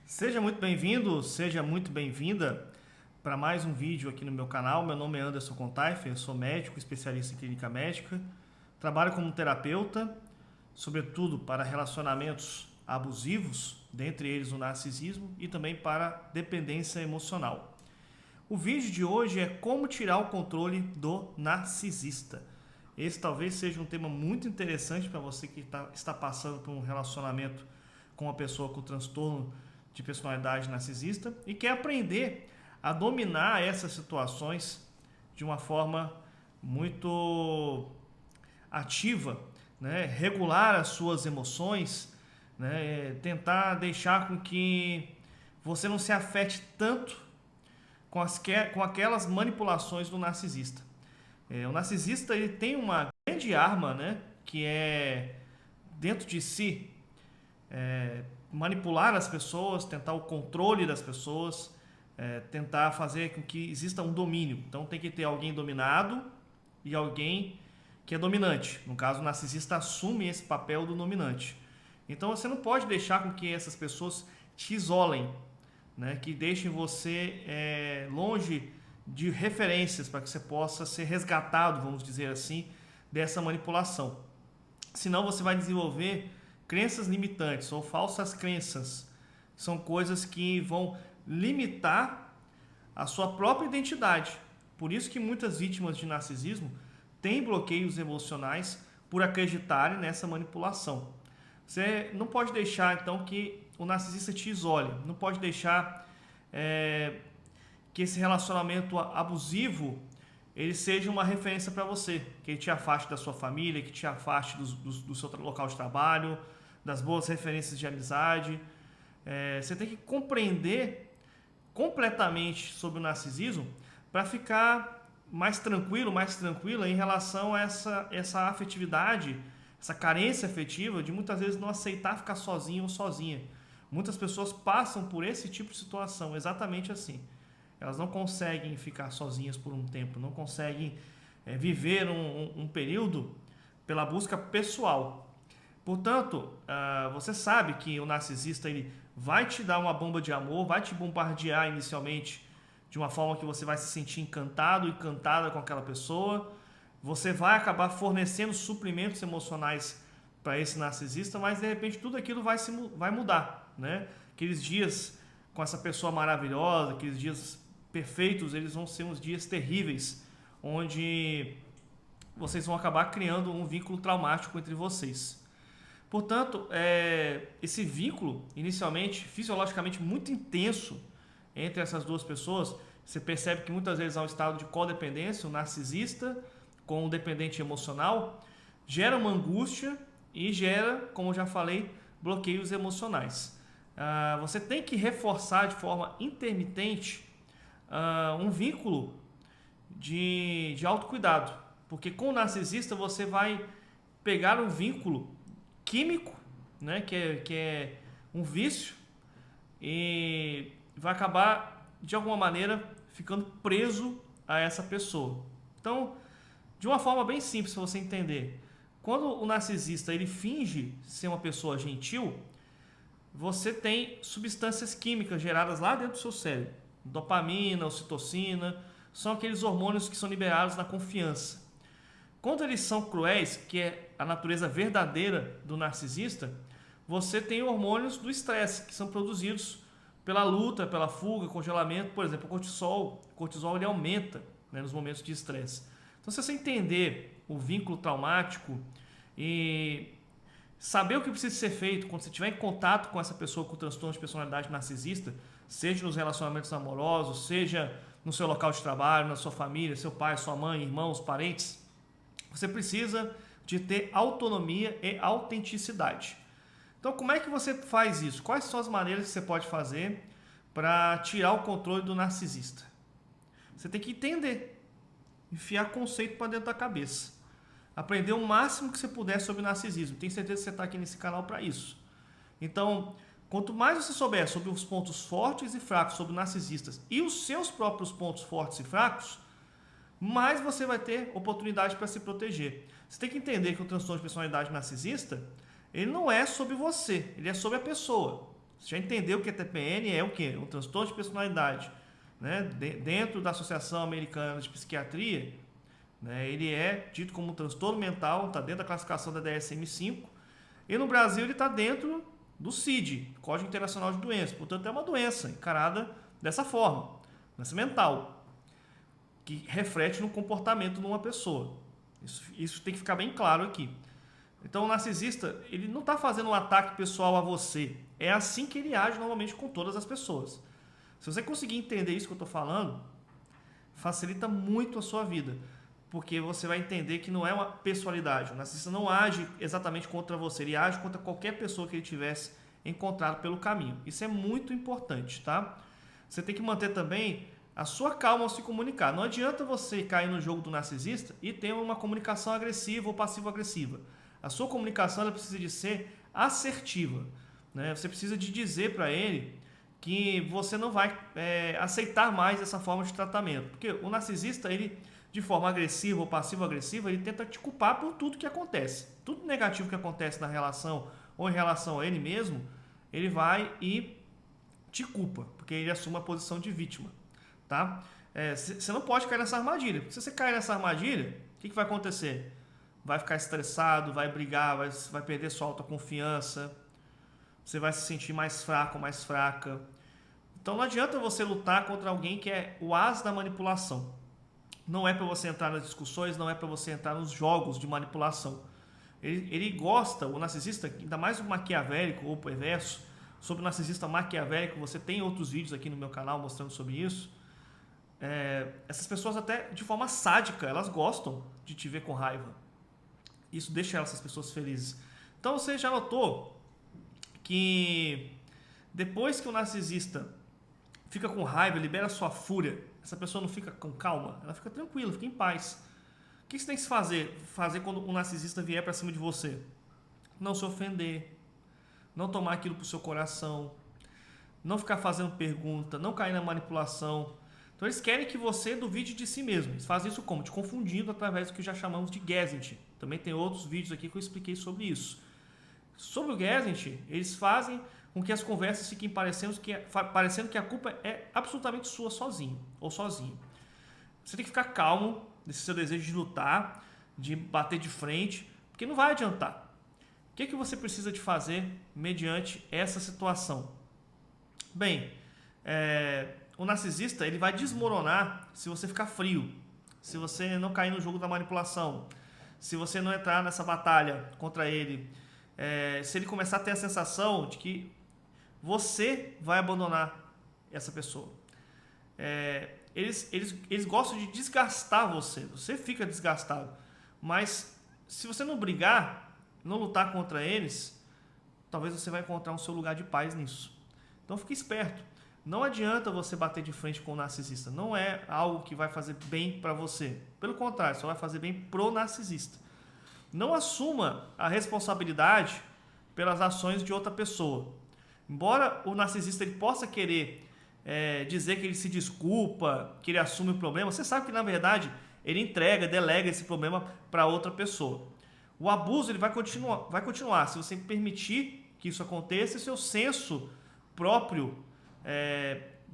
Seja muito bem-vindo, seja muito bem-vinda para mais um vídeo aqui no meu canal. Meu nome é Anderson Contaifer, eu sou médico, especialista em clínica médica, trabalho como terapeuta, sobretudo para relacionamentos abusivos, dentre eles o narcisismo e também para dependência emocional. O vídeo de hoje é como tirar o controle do narcisista. Esse talvez seja um tema muito interessante para você que está passando por um relacionamento com uma pessoa com transtorno de personalidade narcisista e quer aprender a dominar essas situações de uma forma muito ativa, né? Regular as suas emoções, né? Tentar deixar com que você não se afete tanto com aquelas manipulações do narcisista. O narcisista ele tem uma grande arma, né? Que é dentro de si manipular as pessoas, tentar o controle das pessoas, tentar fazer com que exista um domínio. Então tem que ter alguém dominado e alguém que é dominante. No caso, o narcisista assume esse papel do dominante. Então você não pode deixar com que essas pessoas te isolem, né? Que deixem você longe de referências para que você possa ser resgatado, vamos dizer assim, dessa manipulação. Senão você vai desenvolver crenças limitantes ou falsas crenças. São coisas que vão limitar a sua própria identidade. Por isso que muitas vítimas de narcisismo têm bloqueios emocionais por acreditarem nessa manipulação. Você não pode deixar, então, que o narcisista te isole. Não pode deixar que esse relacionamento abusivo ele seja uma referência para você, que ele te afaste da sua família, que te afaste do seu local de trabalho, das boas referências de amizade. Você tem que compreender completamente sobre o narcisismo para ficar mais tranquilo, mais tranquila em relação a essa afetividade, essa carência afetiva de muitas vezes não aceitar ficar sozinho ou sozinha. Muitas pessoas passam por esse tipo de situação, exatamente assim. Elas não conseguem ficar sozinhas por um tempo, não conseguem viver um período pela busca pessoal. Portanto, você sabe que o narcisista ele vai te dar uma bomba de amor, vai te bombardear inicialmente de uma forma que você vai se sentir encantado, encantada com aquela pessoa. Você vai acabar fornecendo suprimentos emocionais para esse narcisista, mas de repente tudo aquilo vai mudar, né? Aqueles dias com essa pessoa maravilhosa, aqueles dias perfeitos, eles vão ser uns dias terríveis, onde vocês vão acabar criando um vínculo traumático entre vocês. Portanto, esse vínculo, inicialmente, fisiologicamente muito intenso entre essas duas pessoas, você percebe que muitas vezes há um estado de codependência, o narcisista com o dependente emocional, gera uma angústia e gera, como eu já falei, bloqueios emocionais. Você tem que reforçar de forma intermitente um vínculo de autocuidado, porque com o narcisista você vai pegar um vínculo químico, né, que é um vício, e vai acabar de alguma maneira ficando preso a essa pessoa. Então, de uma forma bem simples para você entender, quando o narcisista ele finge ser uma pessoa gentil, você tem substâncias químicas geradas lá dentro do seu cérebro. Dopamina, ocitocina, são aqueles hormônios que são liberados na confiança. Quando eles são cruéis, que é a natureza verdadeira do narcisista, você tem hormônios do estresse, que são produzidos pela luta, pela fuga, congelamento. Por exemplo, o cortisol ele aumenta, né, nos momentos de estresse. Então, se você entender o vínculo traumático e saber o que precisa ser feito quando você estiver em contato com essa pessoa com transtorno de personalidade narcisista, seja nos relacionamentos amorosos, seja no seu local de trabalho, na sua família, seu pai, sua mãe, irmãos, parentes, você precisa de ter autonomia e autenticidade. Então, como é que você faz isso? Quais são as maneiras que você pode fazer para tirar o controle do narcisista? Você tem que entender, enfiar conceito para dentro da cabeça. Aprender o máximo que você puder sobre narcisismo. Tenho certeza que você está aqui nesse canal para isso. Então, quanto mais você souber sobre os pontos fortes e fracos sobre narcisistas e os seus próprios pontos fortes e fracos, mais você vai ter oportunidade para se proteger. Você tem que entender que o transtorno de personalidade narcisista, ele não é sobre você, ele é sobre a pessoa. Você já entendeu que a TPN é o quê? Um transtorno de personalidade, né? Dentro da Associação Americana de Psiquiatria, né? Ele é dito como um transtorno mental, está dentro da classificação da DSM-5, e no Brasil ele está dentro do CID, Código Internacional de Doenças. Portanto, é uma doença encarada dessa forma, doença mental, que reflete no comportamento de uma pessoa. Isso tem que ficar bem claro aqui. Então, o narcisista, ele não está fazendo um ataque pessoal a você. É assim que ele age normalmente com todas as pessoas. Se você conseguir entender isso que eu estou falando, facilita muito a sua vida. Porque você vai entender que não é uma pessoalidade. O narcisista não age exatamente contra você. Ele age contra qualquer pessoa que ele tivesse encontrado pelo caminho. Isso é muito importante, tá? Você tem que manter também a sua calma ao se comunicar. Não adianta você cair no jogo do narcisista e ter uma comunicação agressiva ou passivo-agressiva. A sua comunicação ela precisa de ser assertiva, né? Você precisa de dizer para ele que você não vai aceitar mais essa forma de tratamento. Porque o narcisista, ele, de forma agressiva ou passivo-agressiva, ele tenta te culpar por tudo que acontece. Tudo negativo que acontece na relação ou em relação a ele mesmo, ele vai e te culpa, porque ele assume a posição de vítima. Tá? Você não pode cair nessa armadilha. Se você cair nessa armadilha, o que vai acontecer? Vai ficar estressado, vai brigar, vai perder sua autoconfiança, você vai se sentir mais fraco, mais fraca. Então não adianta você lutar contra alguém que é o as da manipulação. Não é para você entrar nas discussões, não é para você entrar nos jogos de manipulação. Ele gosta, o narcisista, ainda mais o maquiavélico ou perverso. Sobre o narcisista maquiavélico, você tem outros vídeos aqui no meu canal mostrando sobre isso. Essas pessoas até de forma sádica, elas gostam de te ver com raiva. Isso deixa essas pessoas felizes. Então você já notou que depois que o narcisista fica com raiva, libera sua fúria, essa pessoa não fica com calma, ela fica tranquila, fica em paz. O que você tem que fazer quando um narcisista vier para cima de você? Não se ofender, não tomar aquilo pro seu coração, não ficar fazendo pergunta, não cair na manipulação. Então eles querem que você duvide de si mesmo. Eles fazem isso como? Te confundindo através do que já chamamos de gaslighting. Também tem outros vídeos aqui que eu expliquei sobre isso. Sobre o gaslighting, eles fazem com que as conversas fiquem parecendo que a culpa é absolutamente sua sozinho ou sozinho. Você tem que ficar calmo nesse seu desejo de lutar, de bater de frente, porque não vai adiantar. O que você precisa de fazer mediante essa situação? Bem, o narcisista ele vai desmoronar se você ficar frio, se você não cair no jogo da manipulação, se você não entrar nessa batalha contra ele, se ele começar a ter a sensação de que você vai abandonar essa pessoa. Eles gostam de desgastar você fica desgastado, mas se você não brigar, não lutar contra eles, talvez você vai encontrar o seu lugar de paz nisso. Então fique esperto. Não adianta você bater de frente com o narcisista. Não é algo que vai fazer bem para você. Pelo contrário, só vai fazer bem pro narcisista. Não assuma a responsabilidade pelas ações de outra pessoa. Embora o narcisista ele possa querer dizer que ele se desculpa, que ele assume o problema, você sabe que na verdade ele delega esse problema para outra pessoa. O abuso ele vai continuar. Se você permitir que isso aconteça, seu senso próprio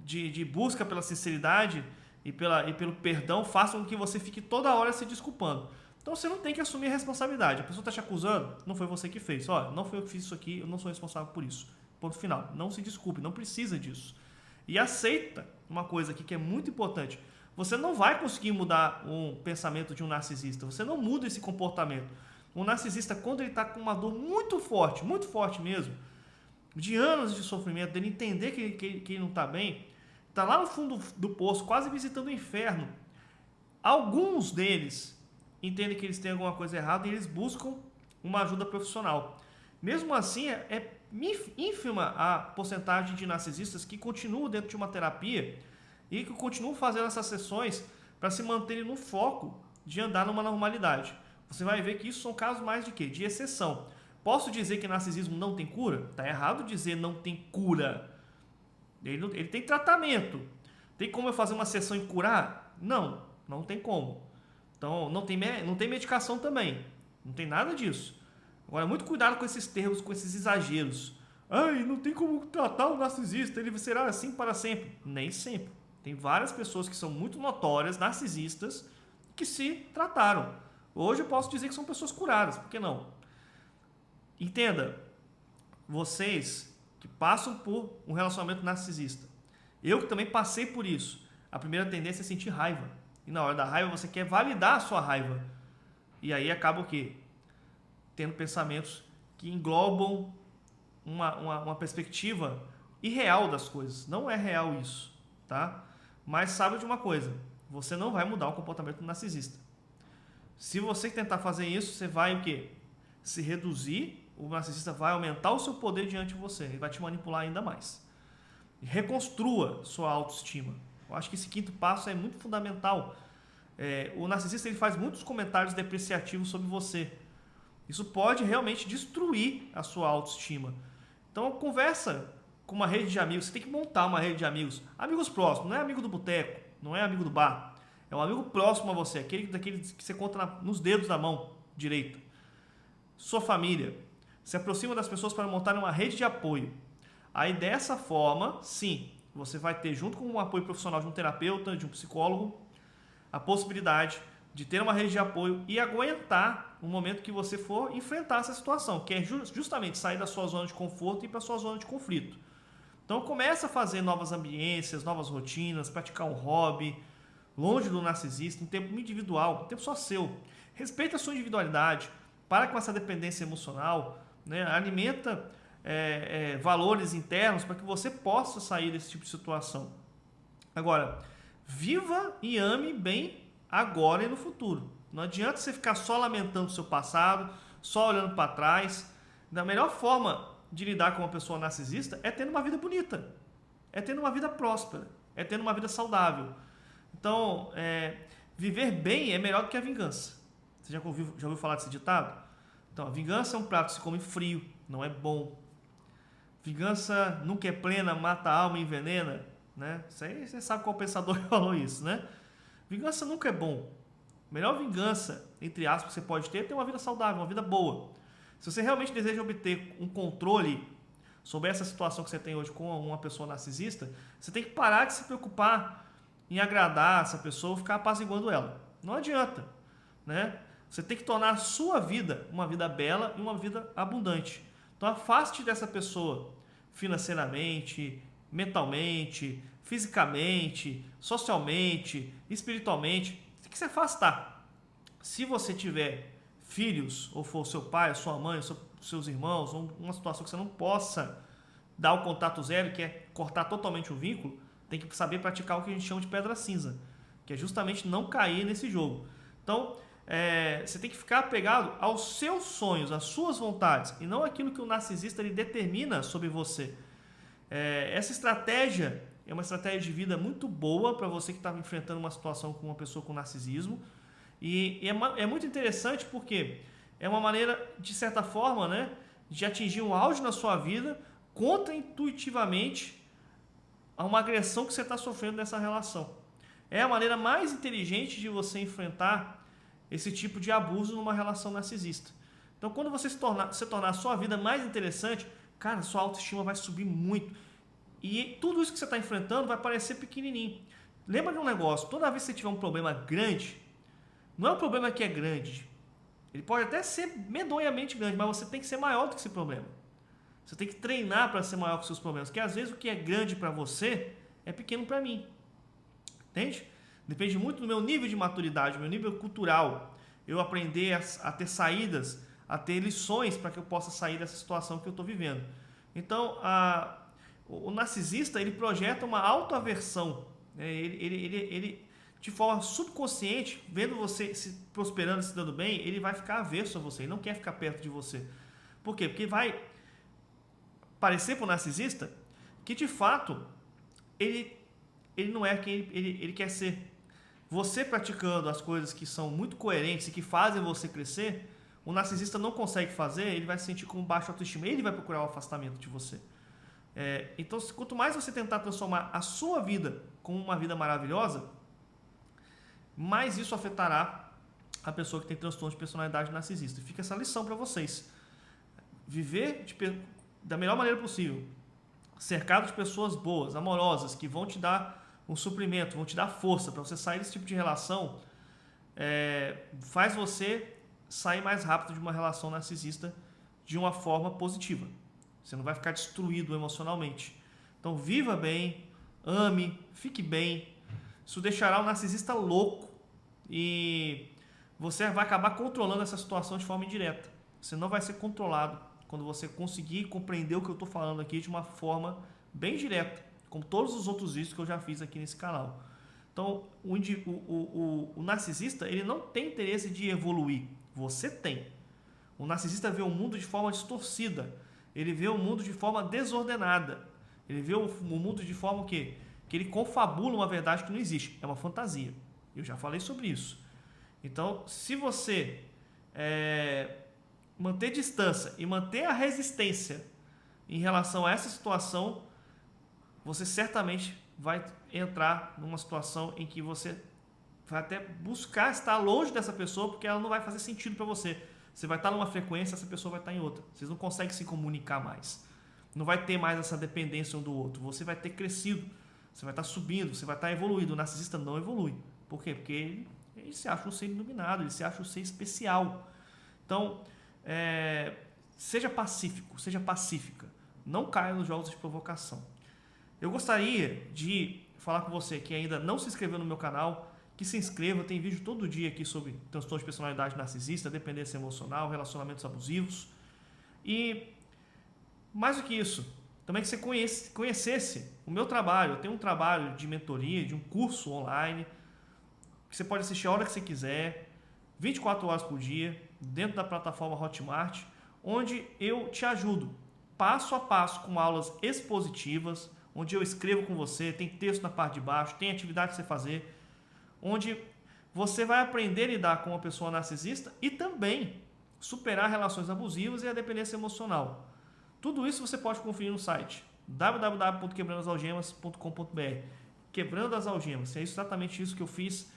de busca pela sinceridade e pelo perdão faça com que você fique toda hora se desculpando. Então você não tem que assumir a responsabilidade. A pessoa está te acusando, não foi você que fez. Olha, não foi eu que fiz isso aqui, eu não sou responsável por isso. Ponto final. Não se desculpe, não precisa disso. E aceita uma coisa aqui que é muito importante. Você não vai conseguir mudar um pensamento de um narcisista. Você não muda esse comportamento. Um narcisista, quando ele está com uma dor muito forte mesmo, de anos de sofrimento, dele entender que ele não está bem, está lá no fundo do poço, quase visitando o inferno. Alguns deles entendem que eles têm alguma coisa errada e eles buscam uma ajuda profissional. Mesmo assim, é ínfima a porcentagem de narcisistas que continuam dentro de uma terapia e que continuam fazendo essas sessões para se manterem no foco de andar numa normalidade. Você vai ver que isso são casos mais de quê? De exceção. Posso dizer que narcisismo não tem cura? Está errado dizer não tem cura. Ele tem tratamento. Tem como eu fazer uma sessão e curar? Não, não tem como. Então, não tem medicação também. Não tem nada disso. Agora, muito cuidado com esses termos, com esses exageros. Ai, não tem como tratar o narcisista, ele será assim para sempre. Nem sempre. Tem várias pessoas que são muito notórias, narcisistas, que se trataram. Hoje eu posso dizer que são pessoas curadas, por que não? Entenda, vocês que passam por um relacionamento narcisista, eu que também passei por isso, a primeira tendência é sentir raiva. E na hora da raiva você quer validar a sua raiva. E aí acaba o quê? Tendo pensamentos que englobam uma perspectiva irreal das coisas. Não é real isso, tá? Mas sabe de uma coisa, você não vai mudar o comportamento do narcisista. Se você tentar fazer isso, você vai o quê? Se reduzir, o narcisista vai aumentar o seu poder diante de você, ele vai te manipular ainda mais. Reconstrua sua autoestima. Eu acho que esse quinto passo é muito fundamental. O narcisista ele faz muitos comentários depreciativos sobre você. Isso pode realmente destruir a sua autoestima. Então conversa com uma rede de amigos. Você tem que montar uma rede de amigos. Amigos próximos, não é amigo do boteco, não é amigo do bar. É um amigo próximo a você, daquele que você conta nos dedos da mão direita. Sua família. Se aproxima das pessoas para montar uma rede de apoio. Aí dessa forma, sim, você vai ter junto com um apoio profissional de um terapeuta, de um psicólogo, a possibilidade de ter uma rede de apoio e aguentar o momento que você for enfrentar essa situação, que é justamente sair da sua zona de conforto e ir para a sua zona de conflito. Então começa a fazer novas ambiências, novas rotinas, praticar um hobby, longe do narcisista, em tempo individual, em tempo só seu. Respeita a sua individualidade, para com essa dependência emocional, né? Alimenta valores internos para que você possa sair desse tipo de situação. Agora, viva e ame bem agora e no futuro. Não adianta você ficar só lamentando o seu passado, só olhando para trás. A melhor forma de lidar com uma pessoa narcisista é tendo uma vida bonita, é tendo uma vida próspera, é tendo uma vida saudável. Então, viver bem é melhor do que a vingança. Você já ouviu falar desse ditado? Então, a vingança é um prato que se come frio, não é bom. Vingança nunca é plena, mata a alma e envenena. Né? Você sabe qual pensador falou isso, né? Vingança nunca é bom. A melhor vingança, entre aspas, que você pode ter é ter uma vida saudável, uma vida boa. Se você realmente deseja obter um controle sobre essa situação que você tem hoje com uma pessoa narcisista, você tem que parar de se preocupar em agradar essa pessoa ou ficar apaziguando ela. Não adianta, né? Você tem que tornar a sua vida uma vida bela e uma vida abundante. Então afaste dessa pessoa financeiramente, mentalmente, fisicamente, socialmente, espiritualmente. Tem que se afastar. Se você tiver filhos, ou for seu pai, sua mãe, seus irmãos, ou uma situação que você não possa dar o contato zero, que é cortar totalmente o vínculo, tem que saber praticar o que a gente chama de pedra cinza, que é justamente não cair nesse jogo. Então, você tem que ficar apegado aos seus sonhos, às suas vontades, e não aquilo que o narcisista ele determina sobre você. Essa estratégia é uma estratégia de vida muito boa para você que está enfrentando uma situação com uma pessoa com narcisismo. E é muito interessante porque é uma maneira, de certa forma, né, de atingir um auge na sua vida contra-intuitivamente a uma agressão que você está sofrendo nessa relação. É a maneira mais inteligente de você enfrentar esse tipo de abuso numa relação narcisista. Então, quando você tornar a sua vida mais interessante, cara, sua autoestima vai subir muito. E tudo isso que você está enfrentando vai parecer pequenininho. Lembra de um negócio, toda vez que você tiver um problema grande, não é um problema que é grande. Ele pode até ser medonhamente grande, mas você tem que ser maior do que esse problema. Você tem que treinar para ser maior que os seus problemas. Porque às vezes o que é grande para você é pequeno para mim. Entende? Depende muito do meu nível de maturidade, do meu nível cultural. Eu aprender a ter saídas, a ter lições para que eu possa sair dessa situação que eu estou vivendo. Então, o narcisista ele projeta uma autoaversão. Ele, de forma subconsciente, vendo você se prosperando, se dando bem, ele vai ficar averso a você. Ele não quer ficar perto de você. Por quê? Porque vai parecer para o narcisista que, de fato, ele não é quem ele quer ser. Você praticando as coisas que são muito coerentes e que fazem você crescer, o narcisista não consegue fazer, ele vai se sentir com baixa autoestima, ele vai procurar o afastamento de você. Então, quanto mais você tentar transformar a sua vida como uma vida maravilhosa, mais isso afetará a pessoa que tem transtorno de personalidade narcisista. Fica essa lição para vocês. Viver da melhor maneira possível, cercado de pessoas boas, amorosas, que vão te dar um suprimento, vão te dar força para você sair desse tipo de relação, faz você sair mais rápido de uma relação narcisista de uma forma positiva. Você não vai ficar destruído emocionalmente. Então viva bem, ame, fique bem. Isso deixará o narcisista louco e você vai acabar controlando essa situação de forma indireta. Você não vai ser controlado quando você conseguir compreender o que eu estou falando aqui de uma forma bem direta, como todos os outros vídeos que eu já fiz aqui nesse canal. Então, o narcisista, ele não tem interesse de evoluir. Você tem. O narcisista vê o mundo de forma distorcida. Ele vê o mundo de forma desordenada. Ele vê o mundo de forma que ele confabula uma verdade que não existe. É uma fantasia. Eu já falei sobre isso. Então, se você manter distância e manter a resistência em relação a essa situação, você certamente vai entrar numa situação em que você vai até buscar estar longe dessa pessoa, porque ela não vai fazer sentido para você. Você vai estar numa frequência, essa pessoa vai estar em outra. Vocês não conseguem se comunicar mais. Não vai ter mais essa dependência um do outro. Você vai ter crescido, você vai estar subindo, você vai estar evoluindo. O narcisista não evolui. Por quê? Porque ele se acha um ser iluminado, ele se acha um ser especial. Então, seja pacífico, seja pacífica. Não caia nos jogos de provocação. Eu gostaria de falar com você que ainda não se inscreveu no meu canal, que se inscreva. Tem vídeo todo dia aqui sobre transtorno de personalidade narcisista, dependência emocional, relacionamentos abusivos. E mais do que isso, também que você conhecesse o meu trabalho. Eu tenho um trabalho de mentoria, de um curso online, que você pode assistir a hora que você quiser, 24 horas por dia, dentro da plataforma Hotmart, onde eu te ajudo passo a passo com aulas expositivas, onde eu escrevo com você, tem texto na parte de baixo, tem atividade para você fazer, onde você vai aprender a lidar com uma pessoa narcisista e também superar relações abusivas e a dependência emocional. Tudo isso você pode conferir no site www.quebrandoasalgemas.com.br. Quebrando as algemas, é exatamente isso que eu fiz,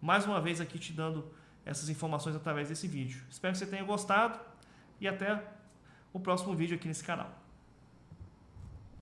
mais uma vez aqui te dando essas informações através desse vídeo. Espero que você tenha gostado e até o próximo vídeo aqui nesse canal.